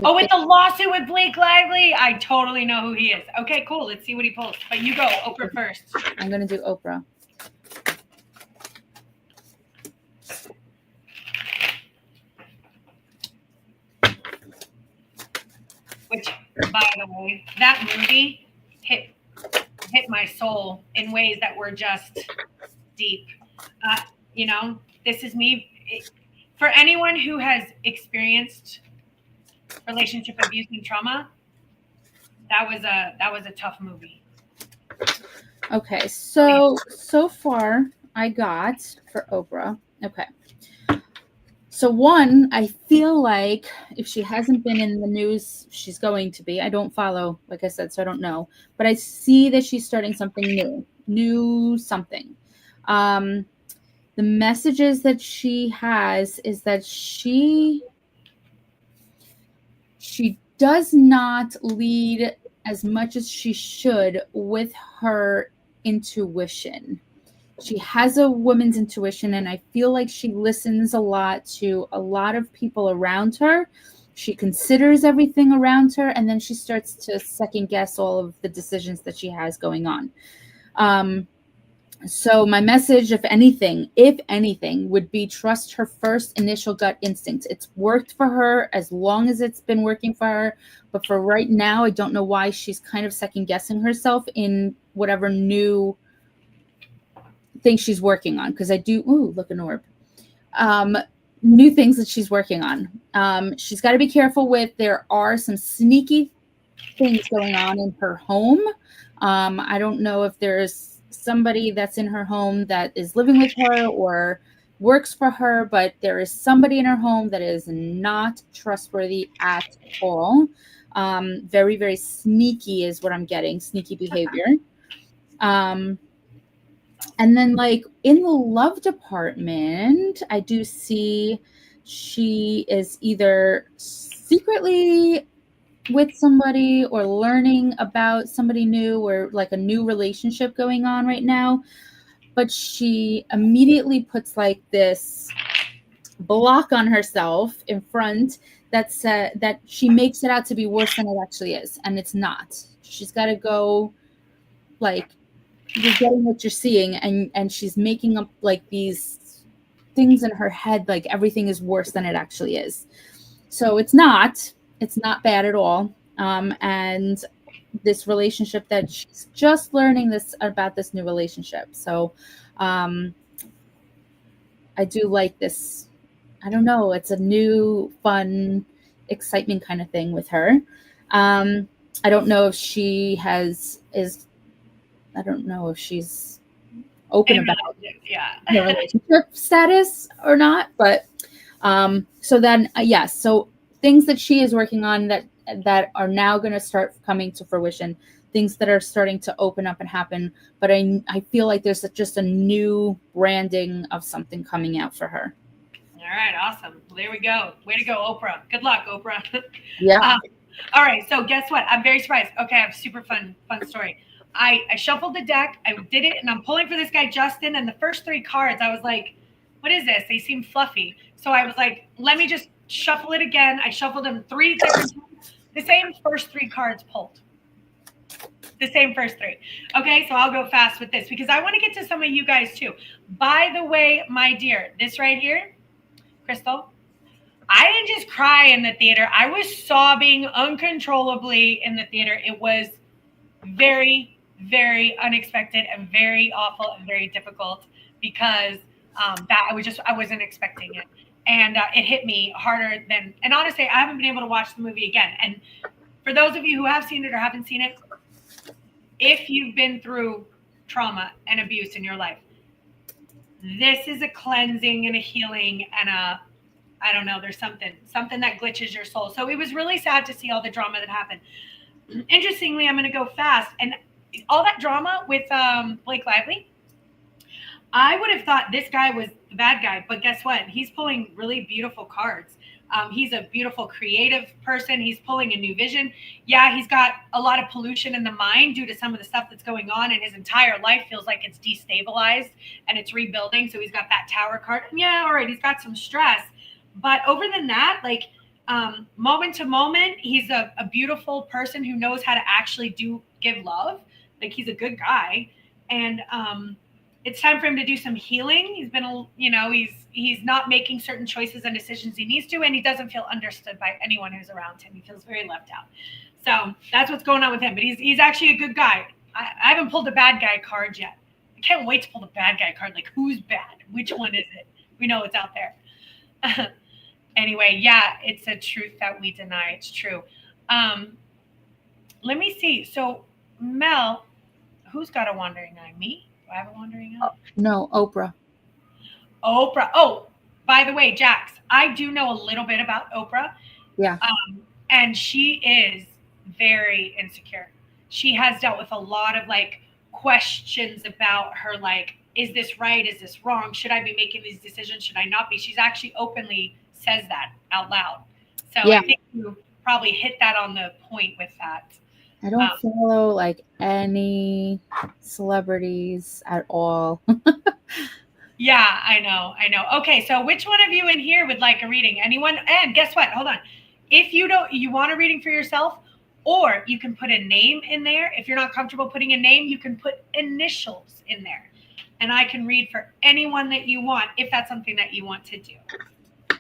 Oh, with the lawsuit with Blake Lively? I totally know who he is. Okay, cool. Let's see what he pulls. But you go, Oprah first. I'm going to do Oprah. Which, by the way, that movie hit my soul in ways that were just deep. This is me. For anyone who has experienced relationship abuse and trauma, that was a tough movie. Okay, so far I got for Oprah. Okay. So one, I feel like if she hasn't been in the news, she's going to be. I don't follow, like I said, so I don't know. But I see that she's starting something new something. The messages that she has is that she does not lead as much as she should with her intuition. She has a woman's intuition, and I feel like she listens a lot to a lot of people around her. She considers everything around her, and then she starts to second guess all of the decisions that she has going on. So my message, if anything, would be trust her first initial gut instinct. It's worked for her as long as it's been working for her. But for right now, I don't know why she's kind of second guessing herself in whatever new thing she's working on. Because I do, look, an orb. New things that she's working on. She's got to be careful with, there are some sneaky things going on in her home. I don't know if there's somebody that's in her home that is living with her or works for her, but there is somebody in her home that is not trustworthy at all. Very, very sneaky is what I'm getting, sneaky behavior. And then like in the love department, I do see she is either secretly with somebody or learning about somebody new or like a new relationship going on right now, but she immediately puts like this block on herself in front that she makes it out to be worse than it actually is, and it's not. She's got to go, like, you're getting what you're seeing, and she's making up like these things in her head like everything is worse than it actually is. So it's not bad at all. And this relationship that she's just learning this about, this new relationship. So I do like this. I don't know. It's a new, fun, excitement kind of thing with her. I don't know if she I don't know if she's open about her relationship status or not, but so then yes, so things that she is working on that are now going to start coming to fruition, things that are starting to open up and happen, but I feel like there's just a new branding of something coming out for her. All right, awesome. Well, there we go. Way to go, Oprah. Good luck, Oprah. Yeah. All right, so guess what? I'm very surprised. Okay, I have a super fun story. I shuffled the deck, I did it, and I'm pulling for this guy, Justin, and the first 3 cards, I was like, what is this? They seem fluffy. So I was like, let me just shuffle it again. I shuffled them 3 different times. The same first 3 cards pulled. The same first 3. Okay, so I'll go fast with this because I want to get to some of you guys too. By the way, my dear, this right here, Crystal, I didn't just cry in the theater. I was sobbing uncontrollably in the theater. It was very, very unexpected and very awful and very difficult because that I wasn't expecting it. And it hit me harder than, and honestly, I haven't been able to watch the movie again. And for those of you who have seen it or haven't seen it, if you've been through trauma and abuse in your life, this is a cleansing and a healing and I don't know, there's something that glitches your soul. So it was really sad to see all the drama that happened. Interestingly, I'm going to go fast. And all that drama with Blake Lively, I would have thought this guy was the bad guy. But guess what? He's pulling really beautiful cards. He's a beautiful, creative person. He's pulling a new vision. Yeah, he's got a lot of pollution in the mind due to some of the stuff that's going on. And his entire life feels like it's destabilized and it's rebuilding. So he's got that tower card. And yeah, all right, he's got some stress. But over than that, like moment to moment, he's a beautiful person who knows how to actually give love. Like he's a good guy. And it's time for him to do some healing. He's been, he's not making certain choices and decisions he needs to, and he doesn't feel understood by anyone who's around him. He feels very left out. So that's what's going on with him. But he's actually a good guy. I haven't pulled a bad guy card yet. I can't wait to pull the bad guy card. Like, who's bad? Which one is it? We know it's out there. Anyway, yeah, it's a truth that we deny. It's true. Let me see. So, Mel, who's got a wandering eye? Me? Do I have a wandering eye? No, Oprah. Oprah. Oh, by the way, Jax, I do know a little bit about Oprah. Yeah. And she is very insecure. She has dealt with a lot of like questions about her, like, is this right? Is this wrong? Should I be making these decisions? Should I not be? She's actually openly says that out loud. So yeah. I think you probably hit that on the point with that. I don't follow like any celebrities at all. Yeah, I know. Okay, so which one of you in here would like a reading? Anyone? And guess what? Hold on. If you want a reading for yourself, or you can put a name in there. If you're not comfortable putting a name, you can put initials in there. And I can read for anyone that you want if that's something that you want to do.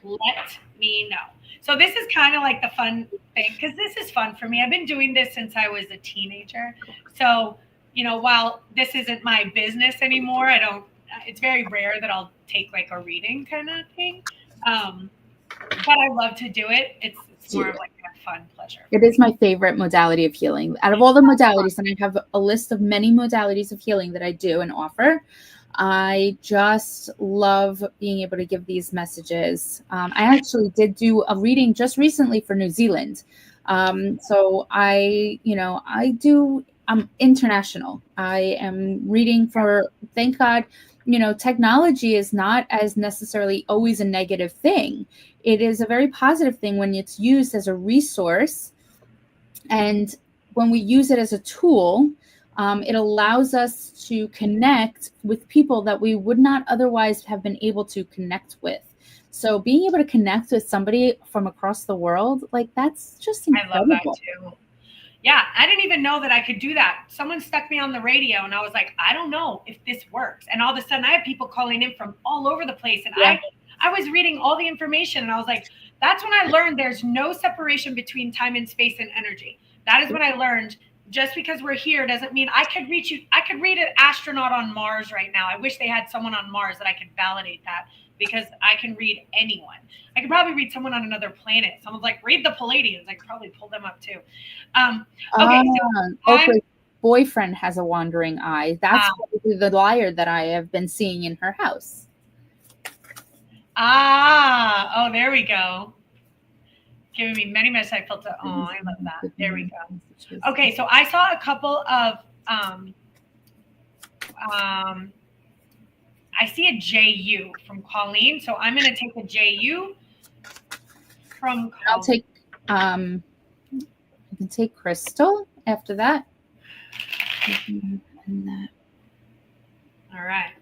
Let me know. So this is kind of like the fun thing because this is fun for me. I've been doing this since I was a teenager. So, while this isn't my business anymore, it's very rare that I'll take like a reading kind of thing. But I love to do it. It's more of like a fun pleasure. It is my favorite modality of healing. Out of all the modalities, and I have a list of many modalities of healing that I do and offer, I just love being able to give these messages. I actually did do a reading just recently for New Zealand. So I'm international. I am reading for, thank God, technology is not as necessarily always a negative thing. It is a very positive thing when it's used as a resource And when we use it as a tool, it allows us to connect with people that we would not otherwise have been able to connect with. So being able to connect with somebody from across the world, like, that's just incredible. I love that too. Yeah, I didn't even know that I could do that. Someone stuck me on the radio and I was like, I don't know if this works. And all of a sudden I have people calling in from all over the place. And Yeah. I was reading all the information and I was like, that's when I learned there's no separation between time and space and energy. That is when I learned just because we're here doesn't mean I could reach you. I could read an astronaut on Mars right now. I wish they had someone on Mars that I could validate that, because I can read anyone. I could probably read someone on another planet. Someone's like, read the Palladians. I could probably pull them up too. Okay, so Oprah's boyfriend has a wandering eye. That's probably the liar that I have been seeing in her house. Oh, there we go. Giving me many messages. I felt it. Oh, I love that. There we go. Okay, so I saw a couple of I see a JU from Colleen, so I'm going to take a JU from Colleen. I'll take you can take Crystal after that. All right.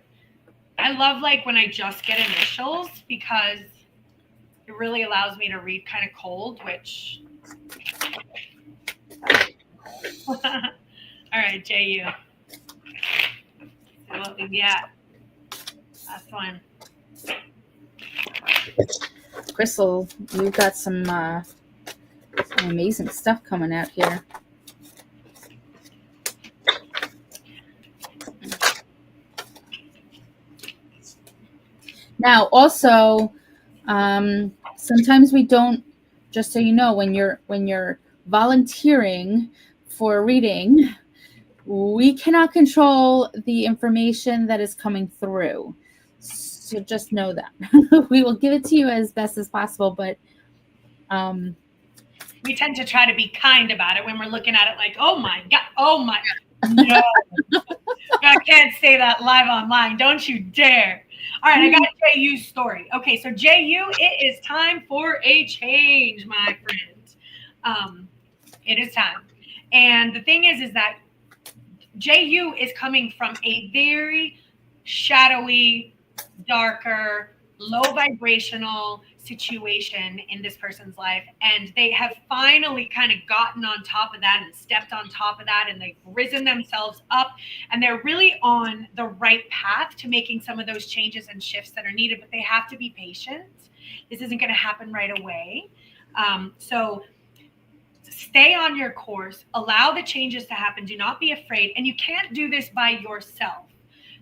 I love like when I just get initials, because it really allows me to read kind of cold, which all right, JU. So what we get. Last one. Crystal, you've got some amazing stuff coming out here. Now, also, sometimes we don't. Just so you know, when you're volunteering for a reading, we cannot control the information that is coming through. So just know that. We will give it to you as best as possible, but we tend to try to be kind about it when we're looking at it like, oh my God, oh my, no. I can't say that live online. Don't you dare. All right, I got JU's story. Okay, so JU, it is time for a change, my friend. It is time. And the thing is that JU is coming from a very shadowy, darker, low vibrational situation in this person's life, and they have finally kind of gotten on top of that and stepped on top of that, and they've risen themselves up, and they're really on the right path to making some of those changes and shifts that are needed, but they have to be patient. This isn't going to happen right away. So stay on your course, allow the changes to happen, do not be afraid, and you can't do this by yourself.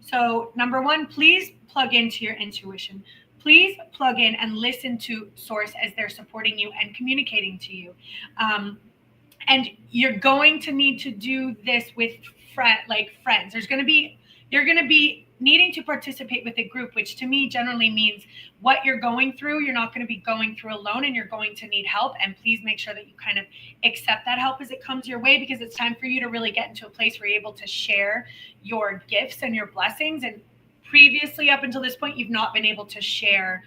So number one, please plug into your intuition. Please plug in and listen to Source as they're supporting you and communicating to you. And you're going to need to do this with friends. You're going to be needing to participate with a group, which to me generally means what you're going through, you're not going to be going through alone, and you're going to need help. And please make sure that you kind of accept that help as it comes your way, because it's time for you to really get into a place where you're able to share your gifts and your blessings. And previously, up until this point, you've not been able to share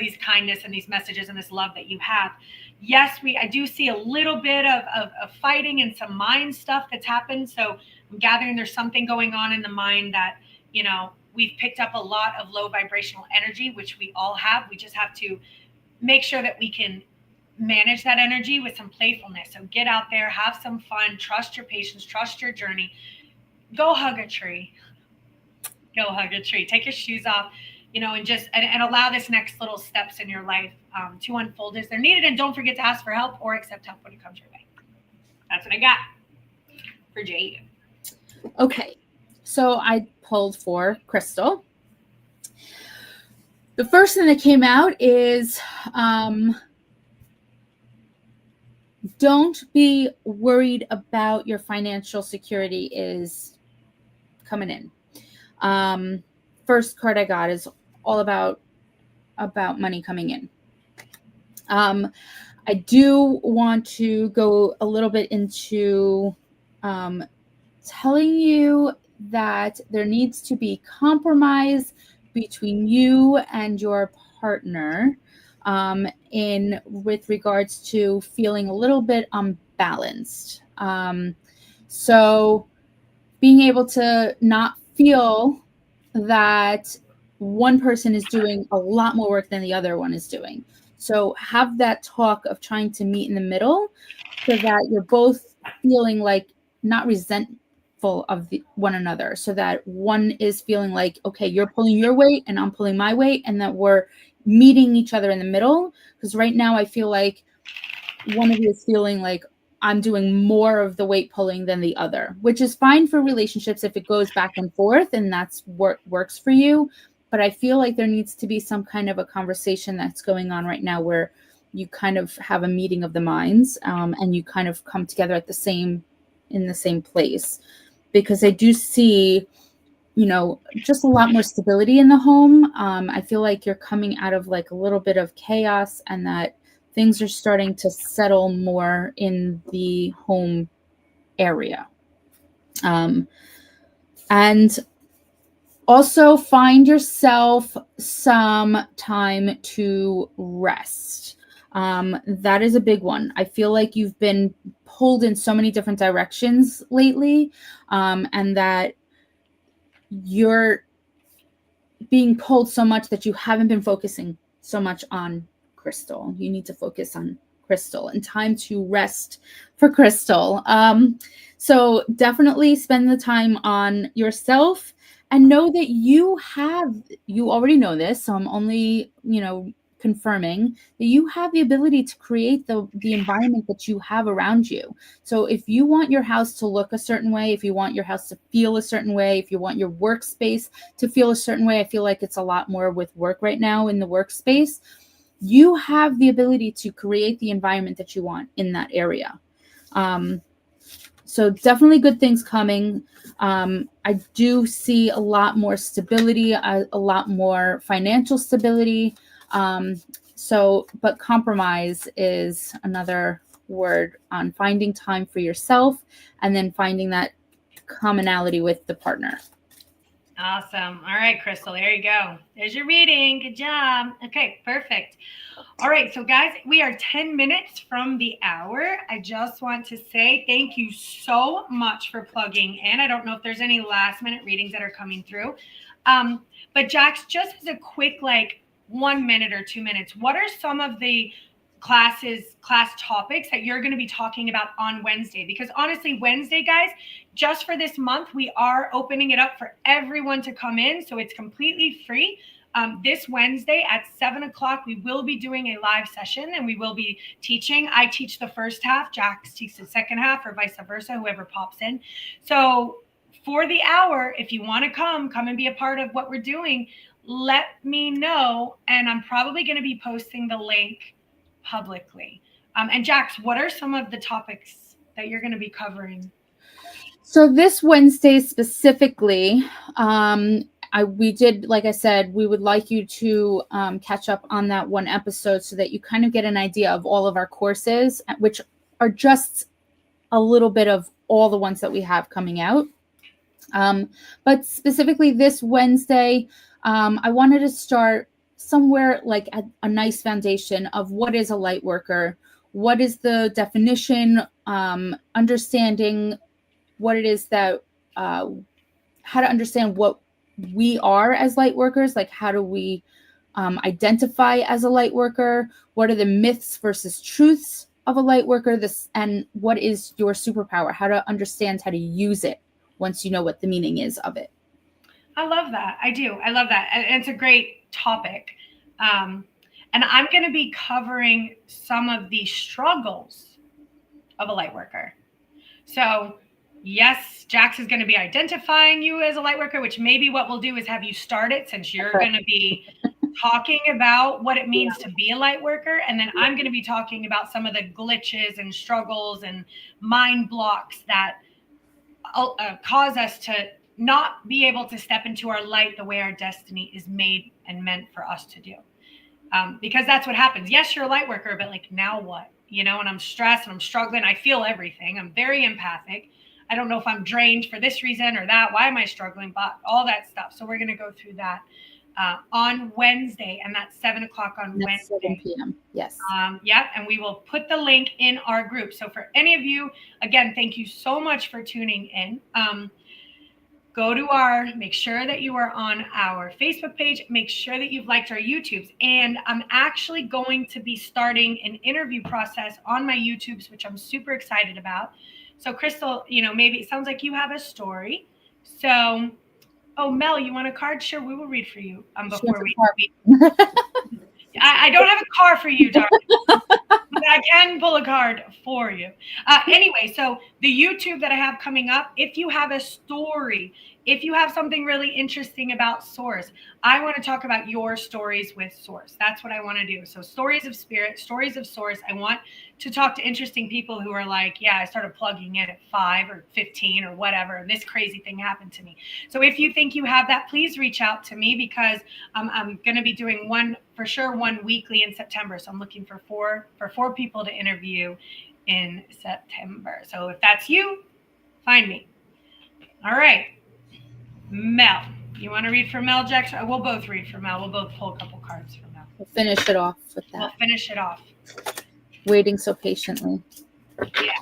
these kindness and these messages and this love that you have. Yes, I do see a little bit of fighting and some mind stuff that's happened. So I'm gathering there's something going on in the mind that, we've picked up a lot of low vibrational energy, which we all have. We just have to make sure that we can manage that energy with some playfulness. So get out there, have some fun, trust your patience, trust your journey. Go hug a tree. Go hug a tree. Take your shoes off, and allow this next little steps in your life to unfold as they're needed. And don't forget to ask for help or accept help when it comes your way. That's what I got for Jade. Okay. So I pulled for Crystal. The first thing that came out is don't be worried about your financial security is coming in. First card I got is all about money coming in. I do want to go a little bit into telling you that there needs to be compromise between you and your partner with regards to feeling a little bit balanced. So being able to not feel that one person is doing a lot more work than the other one is doing. So have that talk of trying to meet in the middle so that you're both feeling like not resentful of one another, so that one is feeling like, okay, you're pulling your weight and I'm pulling my weight, and that we're meeting each other in the middle. Because right now I feel like one of you is feeling like I'm doing more of the weight pulling than the other, which is fine for relationships if it goes back and forth and that's what works for you. But I feel like there needs to be some kind of a conversation that's going on right now where you kind of have a meeting of the minds, and you kind of come together in the same place. Because I do see, just a lot more stability in the home. I feel like you're coming out of like a little bit of chaos, and that things are starting to settle more in the home area. And also find yourself some time to rest. That is a big one. I feel like you've been pulled in so many different directions lately, and that you're being pulled so much that you haven't been focusing so much on Crystal. You need to focus on Crystal, and time to rest for Crystal. So definitely spend the time on yourself, and know that you already know this. So I'm only, confirming that you have the ability to create the environment that you have around you. So if you want your house to look a certain way, if you want your house to feel a certain way, if you want your workspace to feel a certain way, I feel like it's a lot more with work right now in the workspace. You have the ability to create the environment that you want in that area. So definitely good things coming. I do see a lot more stability, a lot more financial stability. But compromise is another word on finding time for yourself, and then finding that commonality with the partner. Awesome. All right, Crystal, there you go. There's your reading. Good job. Okay, perfect. All right, so guys, we are 10 minutes from the hour. I just want to say thank you so much for plugging in. I don't know if there's any last minute readings that are coming through. But Jax, just as a quick, 1 minute or 2 minutes, what are some of the class topics that you're going to be talking about on Wednesday? Because honestly, Wednesday, guys, just for this month, we are opening it up for everyone to come in. So it's completely free. This Wednesday at 7:00, we will be doing a live session, and we will be teaching. I teach the first half, Jax teaches the second half, or vice versa, whoever pops in. So for the hour, if you want to come and be a part of what we're doing, let me know. And I'm probably going to be posting the link publicly. And Jax, what are some of the topics that you're going to be covering? So this Wednesday specifically, we did, like I said, we would like you to catch up on that one episode so that you kind of get an idea of all of our courses, which are just a little bit of all the ones that we have coming out. But specifically this Wednesday, I wanted to start somewhere like at a nice foundation of what is a light worker, what is the definition, understanding what it is that, how to understand what we are as light workers, like how do we identify as a light worker, what are the myths versus truths of a light worker, and what is your superpower, how to understand how to use it once you know what the meaning is of it. I love that. I do. I love that. And it's a great topic. And I'm going to be covering some of the struggles of a light worker. So yes, Jax is going to be identifying you as a light worker, which maybe what we'll do is have you start it, since you're going to be talking about what it means to be a light worker. And then I'm going to be talking about some of the glitches and struggles and mind blocks that cause us to not be able to step into our light the way our destiny is made and meant for us to do. Because that's what happens. Yes, you're a light worker, but now what? And I'm stressed and I'm struggling. I feel everything. I'm very empathic. I don't know if I'm drained for this reason or that. Why am I struggling? But all that stuff. So we're going to go through that. on Wednesday, and that's 7 o'clock on That's Wednesday. 7 p.m. Yes. Yeah, and we will put the link in our group. So for any of you, again, thank you so much for tuning in. Go to make sure that you are on our Facebook page. Make sure that you've liked our YouTubes. And I'm actually going to be starting an interview process on my YouTubes, which I'm super excited about. So Crystal, maybe it sounds like you have a story. So, oh, Mel, you want a card? Sure, we will read for you before we I don't have a car for you, darling. But I can pull a card for you. Anyway, so the YouTube that I have coming up, if you have a story, if you have something really interesting about Source, I want to talk about your stories with Source. That's what I want to do. So stories of spirit, stories of Source. I want to talk to interesting people who are like, yeah, I started plugging in at 5 or 15 or whatever, and this crazy thing happened to me. So if you think you have that, please reach out to me, because I'm going to be doing one weekly in September. So I'm looking for four people to interview in September. So if that's you, find me. All right. Mel, you want to read for Mel Jackson? We'll both read for Mel. We'll both pull a couple cards for Mel. We'll finish it off with that. We'll finish it off. Waiting so patiently. Yeah.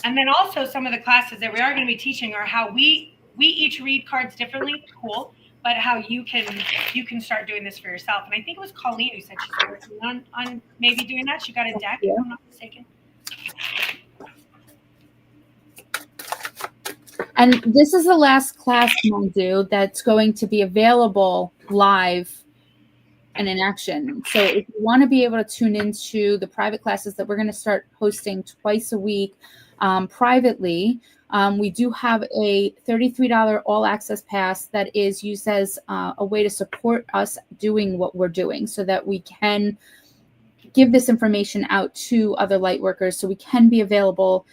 And then also some of the classes that we are going to be teaching are how we each read cards differently. Cool. But how you can start doing this for yourself. And I think it was Colleen who said she's working on maybe doing that. She got a deck, if I'm not mistaken. And this is the last class, Mandu, that's going to be available live and in action. So if you want to be able to tune into the private classes that we're going to start hosting twice a week privately, we do have a $33 all access pass that is used as a way to support us doing what we're doing, so that we can give this information out to other light workers, so we can be available.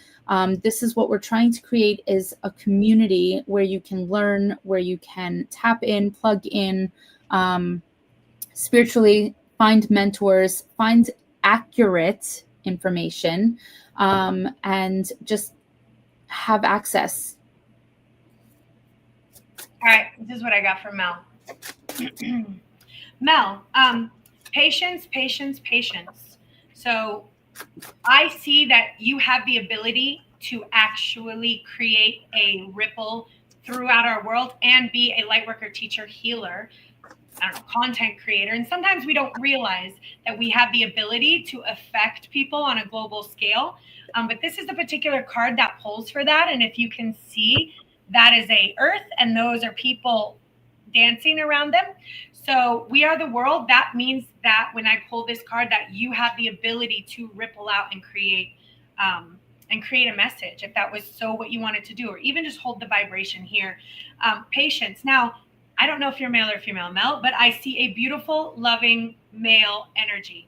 This is what we're trying to create, is a community where you can learn, where you can tap in, plug in spiritually, find mentors, find accurate information, and just have access. All right, this is what I got from Mel. Mel, patience, patience, patience. So I see that you have the ability to actually create a ripple throughout our world and be a light worker, teacher, healer, content creator. And sometimes we don't realize that we have the ability to affect people on a global scale. But this is the particular card that pulls for that. And if you can see, that is a earth, and those are people dancing around them. So we are the world. That means that when I pull this card, that you have the ability to ripple out and create a message, if that was so what you wanted to do, or even just hold the vibration here. Patience. Now, I don't know if you're male or female, Mel, but I see a beautiful, loving male energy.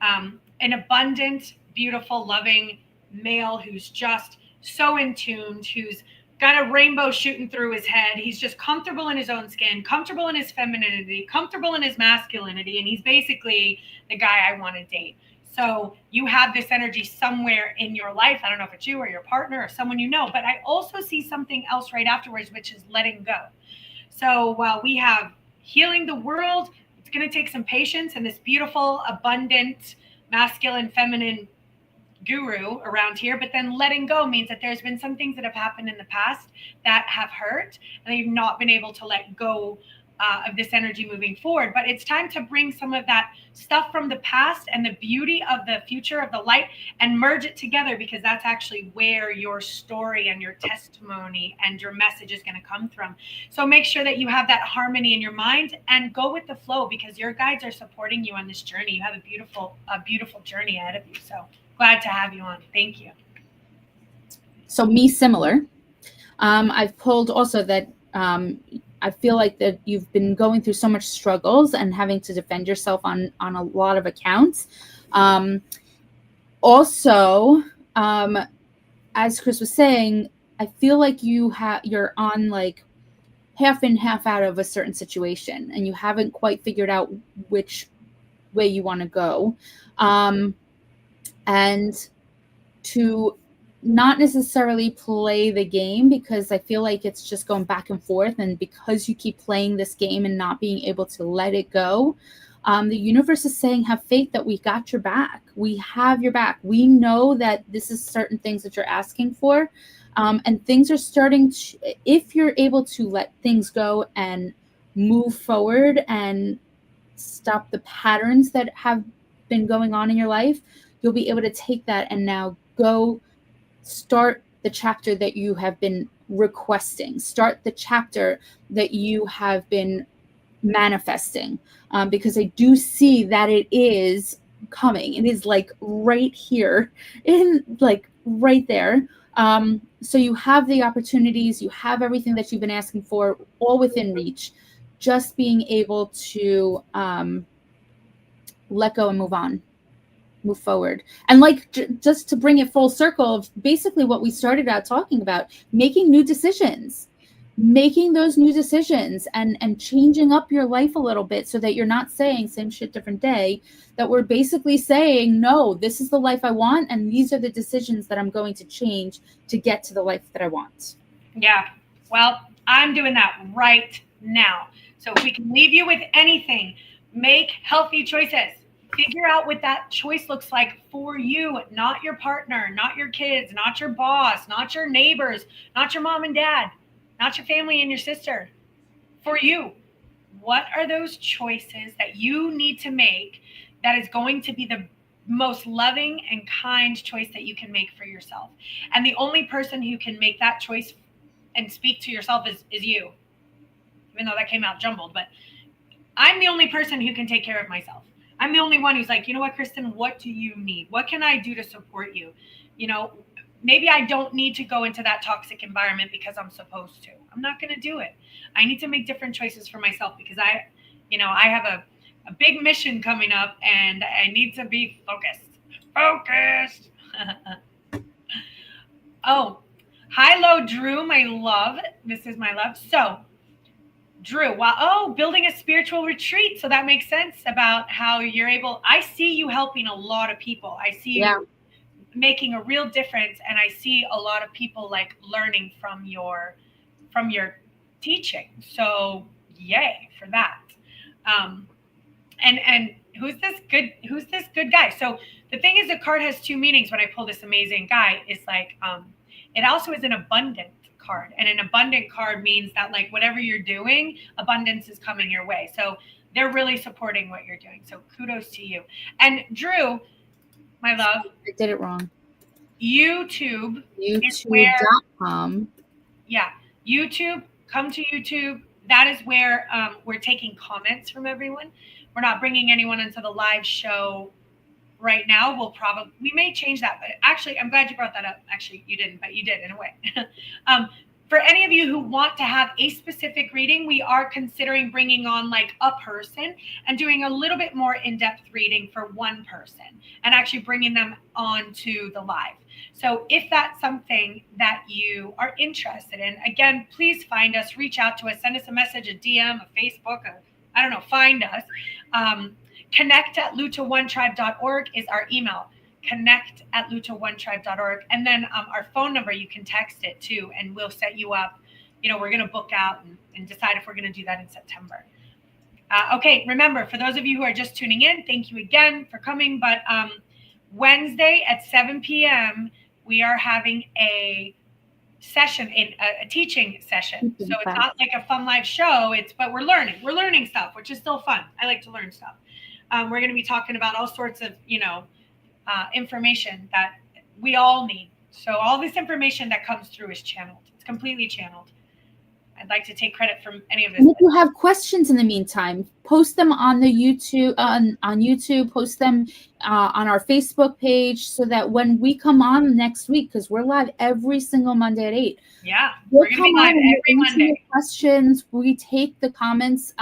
An abundant, beautiful, loving male who's just so in tune, who's got a rainbow shooting through his head. He's just comfortable in his own skin, comfortable in his femininity, comfortable in his masculinity, and he's basically the guy I want to date. So you have this energy somewhere in your life. I don't know if it's you or your partner or someone you know, but I also see something else right afterwards, which is letting go. So while we have healing the world, it's going to take some patience and this beautiful, abundant, masculine, feminine guru around here. But then letting go means that there's been some things that have happened in the past that have hurt, and they've not been able to let go of this energy moving forward. But it's time to bring some of that stuff from the past and the beauty of the future of the light and merge it together, because that's actually where your story and your testimony and your message is going to come from. So make sure that you have that harmony in your mind and go with the flow, because your guides are supporting you on this journey. You have a beautiful journey ahead of you. So glad to have you on. Thank you. So me, similar. I've pulled also that I feel like that you've been going through so much struggles and having to defend yourself on a lot of accounts. Also, as Chris was saying, I feel like you're on like half in, half out of a certain situation, and you haven't quite figured out which way you want to go. And to not necessarily play the game, because I feel like it's just going back and forth. And because you keep playing this game and not being able to let it go, the universe is saying, have faith that we got your back. We have your back. We know that this is certain things that you're asking for. And things are starting to, if you're able to let things go and move forward and stop the patterns that have been going on in your life, you'll be able to take that and now go start the chapter that you have been requesting, start the chapter that you have been manifesting, because I do see that it is coming. It is like right here, in like right there. So you have the opportunities, you have everything that you've been asking for, all within reach. Just being able to let go and move forward. And like, just to bring it full circle of basically what we started out talking about, making new decisions, making those new decisions and changing up your life a little bit, so that you're not saying same shit, different day, that we're basically saying, no, this is the life I want, and these are the decisions that I'm going to change to get to the life that I want. Yeah. Well, I'm doing that right now. So if we can leave you with anything, make healthy choices. Figure out what that choice looks like for you, not your partner, not your kids, not your boss, not your neighbors, not your mom and dad, not your family and your sister. For you, what are those choices that you need to make that is going to be the most loving and kind choice that you can make for yourself? And the only person who can make that choice and speak to yourself is you. Even though that came out jumbled, but I'm the only person who can take care of myself. I'm the only one who's like, you know what, Kristen, what do you need? What can I do to support you? You know, maybe I don't need to go into that toxic environment because I'm supposed to. I'm not going to do it. I need to make different choices for myself, because I have a big mission coming up, and I need to be focused. Oh, hi, low Drew, my love. This is my love. So Drew, wow. Oh, building a spiritual retreat. So that makes sense about how you're able. I see you helping a lot of people. I see you making a real difference, and I see a lot of people like learning from your teaching. So yay for that. And who's this good guy? So the thing is, the card has two meanings. When I pull this amazing guy, it's like it also is an abundant card, and an abundant card means that like whatever you're doing, abundance is coming your way. So they're really supporting what you're doing. So kudos to you. And Drew, my love, I did it wrong. YouTube. YouTube.com. Yeah, YouTube. Come to YouTube. That is where we're taking comments from everyone. We're not bringing anyone into the live show right now. We may change that, but actually, I'm glad you brought that up. Actually, you didn't, but you did in a way. For any of you who want to have a specific reading, we are considering bringing on like a person and doing a little bit more in-depth reading for one person, and actually bringing them onto the live. So if that's something that you are interested in, again, please find us, reach out to us, send us a message, a DM, a Facebook, I don't know, find us. Connect@LUTAOneTribe.org is our email. Connect@LUTAOneTribe.org. And then our phone number, you can text it too, and we'll set you up. You know, we're going to book out and decide if we're going to do that in September. Okay, remember, for those of you who are just tuning in, thank you again for coming. But Wednesday at 7 p.m., we are having a session, a teaching session. So it's not like a fun live show, but we're learning stuff, which is still fun. I like to learn stuff. We're going to be talking about all sorts of, information that we all need. So all this information that comes through is channeled. It's completely channeled. I'd like to take credit from any of this. And if you have questions in the meantime, post them on the YouTube, on YouTube, post them on our Facebook page, so that when we come on next week, because we're live every single Monday at 8. Yeah, we're going to be live every Monday. Questions, we take the comments.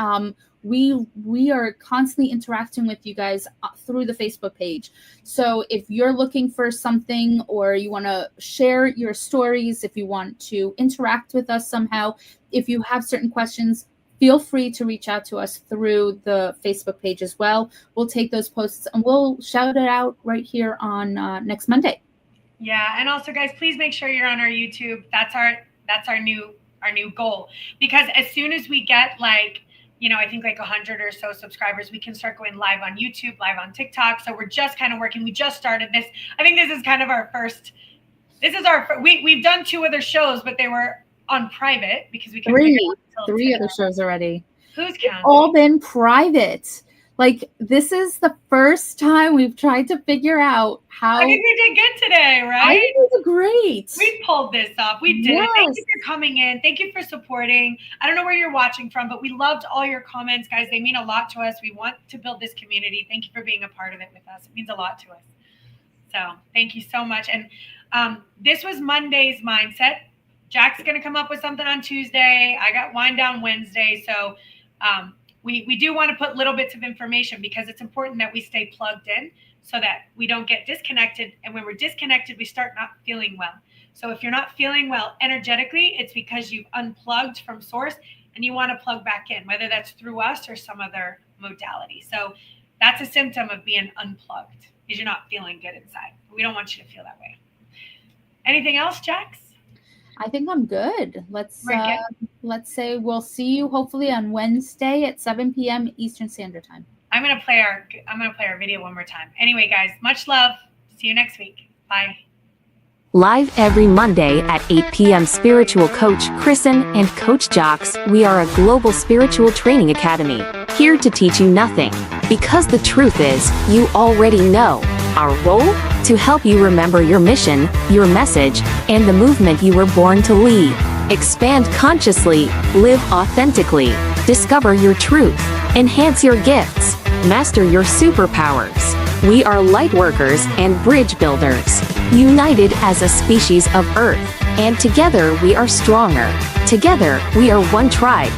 We are constantly interacting with you guys through the Facebook page. So if you're looking for something, or you want to share your stories, if you want to interact with us somehow, if you have certain questions, feel free to reach out to us through the Facebook page as well. We'll take those posts and we'll shout it out right here on next Monday. Yeah, and also guys, please make sure you're on our YouTube. That's our new goal, because as soon as we get like, I think like 100 or so subscribers, we can start going live on YouTube, live on TikTok. So we're just kind of working. We just started this. I think this is kind of our first. This is we've done 2 other shows, but they were on private because we couldn't three other shows already. Who's counting? All been private. Like, this is the first time we've tried to figure out how. I think we did good today, right? I think we did great. We pulled this off. We did it. Thank you for coming in. Thank you for supporting. I don't know where you're watching from, but we loved all your comments, guys. They mean a lot to us. We want to build this community. Thank you for being a part of it with us. It means a lot to us. So thank you so much. And this was Monday's mindset. Jack's going to come up with something on Tuesday. I got wind down Wednesday. So we do want to put little bits of information, because it's important that we stay plugged in so that we don't get disconnected. And when we're disconnected, we start not feeling well. So if you're not feeling well energetically, it's because you've unplugged from source and you want to plug back in, whether that's through us or some other modality. So that's a symptom of being unplugged, is you're not feeling good inside. We don't want you to feel that way. Anything else, Jax? I think I'm good. Let's say we'll see you hopefully on Wednesday at 7 p.m. Eastern Standard Time. I'm gonna play our video one more time. Anyway, guys, much love. See you next week. Bye. Live every Monday at 8 p.m. Spiritual Coach Kristen and Coach Jocks. We are a global spiritual training academy, here to teach you nothing, because the truth is, you already know. Our role? To help you remember your mission, your message, and the movement you were born to lead. Expand consciously, live authentically, discover your truth, enhance your gifts, master your superpowers. We are light workers and bridge builders, united as a species of Earth, and together we are stronger. Together we are one tribe.